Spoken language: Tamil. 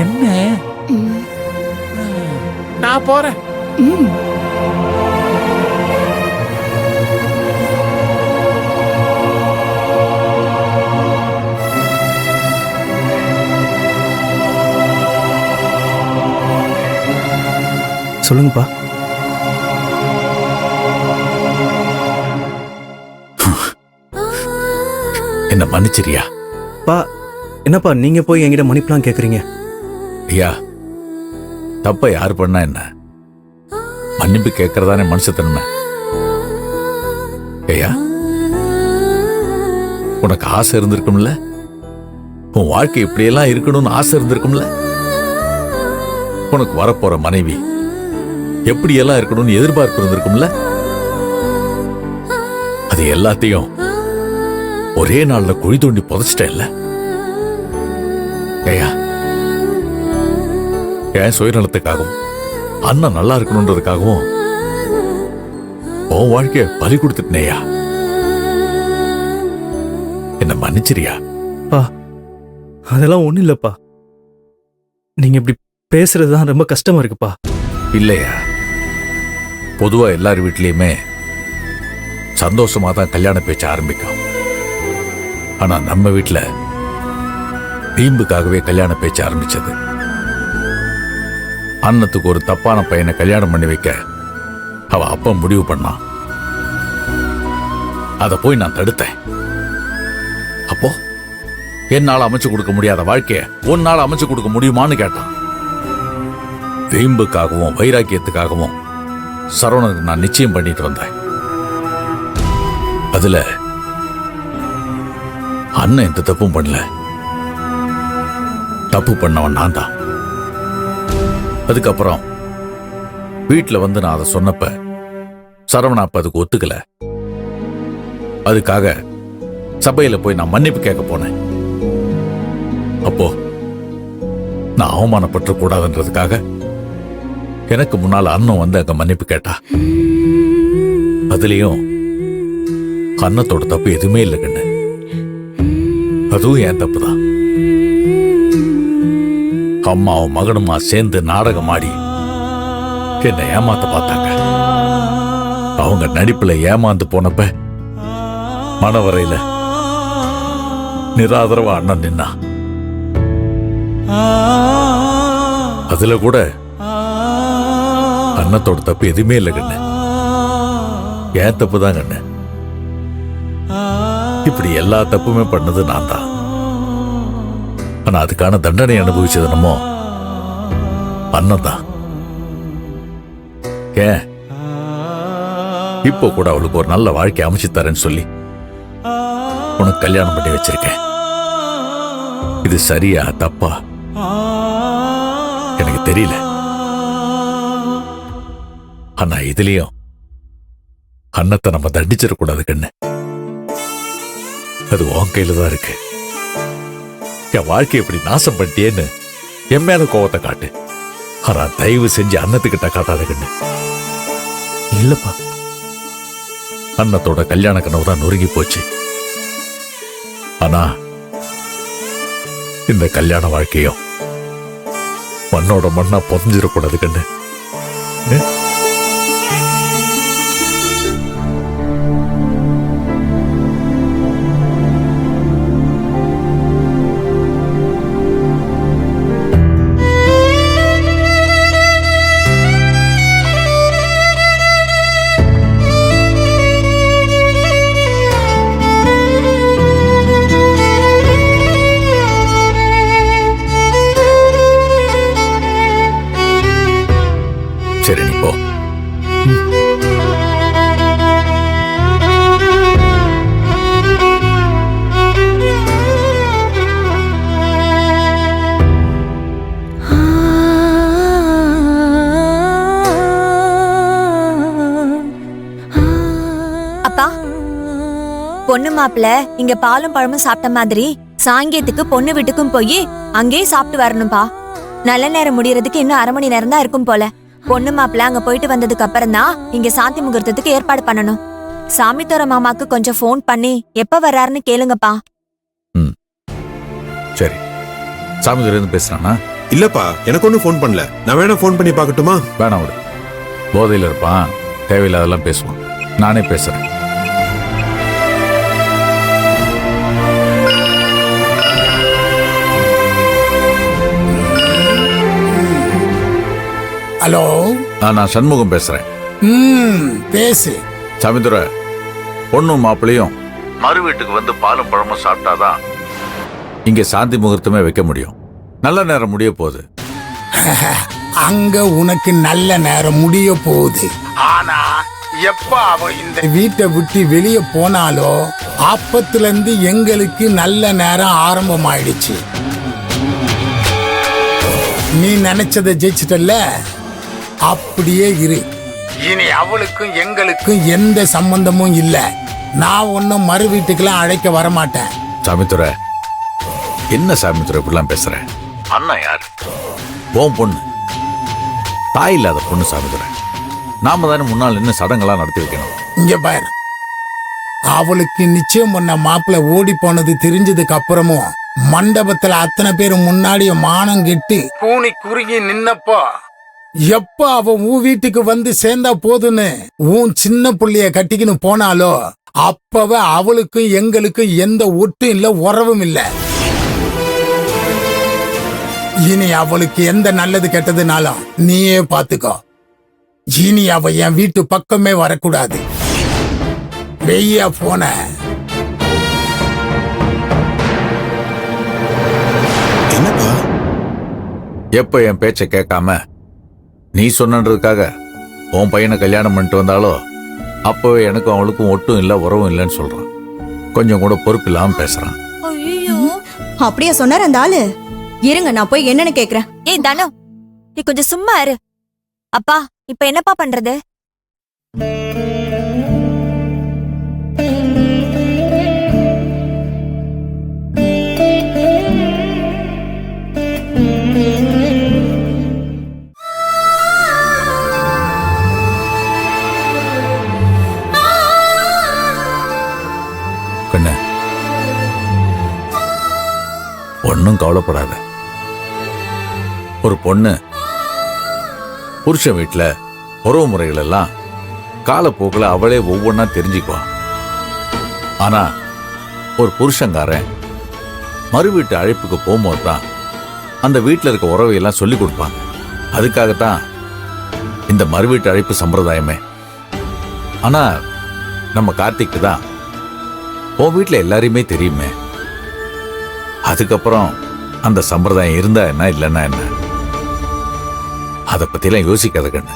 என்ன நான் போறேன். சொல்லுங்கப்பா. என்ன மன்னிச்சிரியா? பா, என்னப்பா நீங்க போய் என்கிட்ட மன்னிப்புலாம் கேக்குறீங்க? ஐயா, தப்ப யாரு பண்ணா என்ன? மன்னிப்பு கேட்கறதானே மனுஷத்தன்மை. ஐயா, உனக்கு ஆசை இருந்திருக்கும்ல? உன் வாழ்க்கை இப்படியெல்லாம் இருக்கணும்னு ஆசை இருந்திருக்கும்ல? உனக்கு வரப்போற மனைவி எப்படியெல்லாம் இருக்கணும்னு எதிர்பார்ப்பு இருந்திருக்கும்ல? அது எல்லாத்தையும் ஒரே நாள்ல குழி தோண்டி புதைச்சிட்டேன்ல? ஐயா, என் சுயநலத்துக்காகவும் அண்ணன் நல்லா இருக்கணும்ன்றதுக்காகவும் உன் வாழ்க்கைய பலி கொடுத்துட்டேயா? என்ன மன்னிச்சிரியா? பா, அதெல்லாம் ஒண்ணும் இல்லப்பா. நீங்க இப்படி பேசுறதுதான் ரொம்ப கஷ்டமா இருக்குப்பா. இல்லையா, பொதுவா எல்லார் வீட்லயுமே சந்தோஷமா தான் கல்யாண பேச்ச ஆரம்பிக்கும். ஆனா நம்ம வீட்டுல வீம்புக்காகவே கல்யாண பேச்ச ஆரம்பிச்சது. அண்ணத்துக்கு ஒரு தப்பான பையனை கல்யாணம் பண்ணி வைக்க அவ அப்பா முடிவு பண்ணான். அத போய் நான் தடுத்தேன். அப்போ என்னால அமைச்சு கொடுக்க முடியாத வாழ்க்கைய உன்னால அமைச்சு கொடுக்க முடியுமான்னு கேட்டான். வீம்புக்காகவும் வைராக்கியத்துக்காகவும் சரவணனுக்கு நான் நிச்சயம் பண்ணிட்டு வந்தேன். அதுல அண்ணன் எந்த தப்பும் பண்ணல. தப்பு பண்ணவன் நான் தான். அதுக்கப்புறம் வீட்டுல வந்து நான் அதை சொன்னப்ப சரவணா அப்ப அதுக்கு ஒத்துக்கல. அதுக்காக சபையில போய் நான் மன்னிப்பு கேட்க போனேன். அப்போ நான் அவமானப்பட்டு கூடாதுன்றதுக்காக எனக்கு முன்னால அண்ணன் வந்து அங்க மன்னிப்பு கேட்டா. அதுலயும் அண்ணத்தோட தப்பு எதுவுமே இல்லை கண்ணு. அதுவும் என் தப்பு தான். அம்மாவும் மகனுமா சேர்ந்து நாடகம் ஆடி என்னை ஏமாத்த பார்த்தாங்க. அவங்க நடிப்புல ஏமாந்து போனப்ப மனவரையில நிராதரவா அண்ணன் நின்னா. அதுல கூட அண்ணத்தோட தப்பு எதுவுமே இல்லை கண்ணு. ஏன் தப்பு தான் கண்ணு. இப்படி எல்லா தப்புமே பண்ணது நான் தான். ஆனா அதுக்கான தண்டனை அனுபவிச்சது நம்ம அண்ணன் தான். ஏன் இப்போ கூட அவளுக்கு ஒரு நல்ல வாழ்க்கை அமைச்சு தரேன்னு சொல்லி உனக்கு கல்யாணம் பண்ணி வச்சிருக்கேன். இது சரியா தப்பா எனக்கு தெரியல. ஆனா இதுலயும் அண்ணத்தை நம்ம தண்டிச்சிடக்கூடாது கண்ணு. அது உன் கையில தான் இருக்கு. என் வாழ்க்கை எப்படி நாசம் பண்ணிட்டேன்னு என் மேல கோவத்தை காட்டு. ஆனா தயவு செஞ்சு அண்ணத்துக்கிட்ட காட்டாத கண்ணு. இல்லப்பா, அண்ணத்தோட கல்யாண கனவு தான் நொறுங்கி போச்சு. ஆனா இந்த கல்யாண வாழ்க்கையும் மண்ணோட மண்ணா புதஞ்சிடக்கூடாது கண்ணு. சரி, நீ போ. அப்பா, பொண்ணு மாப்பிள்ள இங்க பாலும் பழமும் சாப்பிட்ட மாதிரி சாயங்காலத்துக்கு பொண்ணு வீட்டுக்கும் போய் அங்கேயே சாப்பிட்டு வரணும்பா. நல்ல நேரம் முடியறதுக்கு இன்னும் 1/2 மணி நேரம் தான் இருக்கும் போல. பொண்ணு மாப்பிள்ள அங்க போயிட்டு வந்ததுக்கு அப்புறம் தான் இங்க சாந்தி முகூர்த்தத்துக்கு ஏற்பாடு பண்ணணும். சாமித்தோர மாமாக்கு கொஞ்சம் ஃபோன் பண்ணி எப்ப வர்றாருன்னு கேளுங்கப்பா. சரி, சாமிதுரை பேசுறானா? இல்லப்பா, எனக்கு ஒன்னும் ஃபோன் பண்ணல. நான் வேணா ஃபோன் பண்ணி பார்க்கட்டுமா? வேணாம் விடு. போதையில் இருப்பான், தேவையில்லாதெல்லாம் பேசுவான். நானே பேசுறேன். ஹலோ. நான் சண்முகம் பேசுறேன். பேசு. சாமிதுரை, பொண்ணும் மாப்பிளையும் மறு வீட்டுக்கு வந்து பாலும் பழமும் சாப்பிட்டாதான் இங்க சாந்தி முகூர்த்தமே வைக்க முடியும். நல்ல நேரம் முடிய போகுது. அங்க உனக்கு நல்ல நேரம் முடிய போகுது. ஆனா எப்ப அவ இந்த வீட்டை விட்டு வெளியே போனாலோ அப்பத்துல இருந்து எங்களுக்கு நல்ல நேரம் ஆரம்பமாயிடுச்சு. நீ நினைச்சதை ஜெயிச்சிட்டல்ல, அப்படியே இரு. இனி அவளுக்கும் எங்களுக்கும் எந்த சம்பந்தமும் இல்ல. நான் ஒன்னும் மறு வீட்டுக்கெல்லாம் அழைக்க வரமாட்டேன். சாமித்துறை, என்ன சாமித்துறை இப்படிலாம் பேசுற? அண்ணா யாரு? உன் பொண்ணு, தாய் இல்லாத பொண்ணு சாமித்துறை. நாம தானே முன்னால் நின்று சடங்கெல்லாம் நடத்தி வைக்கணும். இங்க பாரு, அவளுக்கு நிச்சயம் பண்ண மாப்பிள்ள ஓடி போனது தெரிஞ்சதுக்கு அப்புறமும் மண்டபத்துல அத்தனை பேர் முன்னாடி மானம் கெட்டு கூனி குறுகி நின்னப்போ எப்ப அவ உன் வீட்டுக்கு வந்து சேர்ந்தா போதுன்னு உன் சின்ன புள்ளைய கட்டிக்கின்னு போனாலோ அப்பவே அவளுக்கும் எங்களுக்கும் எந்த ஒட்டும் இல்ல, உறவும் இல்ல. இனி அவளுக்கு எந்த நல்லது கெட்டதுனாலும் நீயே பாத்துக்கோ. இனி அவ என் வீட்டு பக்கமே வரக்கூடாது. வெய்யா போன. என்னப்பா? எப்ப என் பேச்சை கேட்காம நீ சொன்னதுக்காக உன் பையனை கல்யாணம் பண்ணிட்டு வந்தாலோ அப்பவே எனக்கும் அவளுக்கும் ஒட்டும் இல்ல, உறவும் இல்லைன்னு சொல்றான். கொஞ்சம் கூட பொறுப்பு இல்லாம பேசுறான். அப்படியே சொன்னார் அந்த ஆளு. இருங்க, நான் போய் என்னன்னு கேக்குறேன். ஏய் தனு, நீ கொஞ்சம் சும்மா இரு. அப்பா, இப்ப என்னப்பா பண்றது? கண்ணு, ஒன்னும் கவலைப்படாத. ஒரு பொண்ணு புருஷன் வீட்டுல உறவு முறைகள் எல்லாம் காலப்போக்கில் அவளே ஒவ்வொன்னா தெரிஞ்சுக்குவான். ஆனா ஒரு புருஷங்காரன் மறு வீட்டு அழைப்புக்கு போகும்போது தான் அந்த வீட்டில் இருக்க உறவையெல்லாம் சொல்லி கொடுப்பாங்க. அதுக்காகத்தான் இந்த மறு வீட்டு அழைப்பு சம்பிரதாயமே. ஆனா நம்ம கார்த்திக்கு தான் உன் வீட்டில் எல்லாரையுமே தெரியுமே. அதுக்கப்புறம் அந்த சம்பிரதாயம் இருந்தா என்ன, இல்லைன்னா என்ன, அதை பத்திலாம் யோசிக்காத கண்ணு.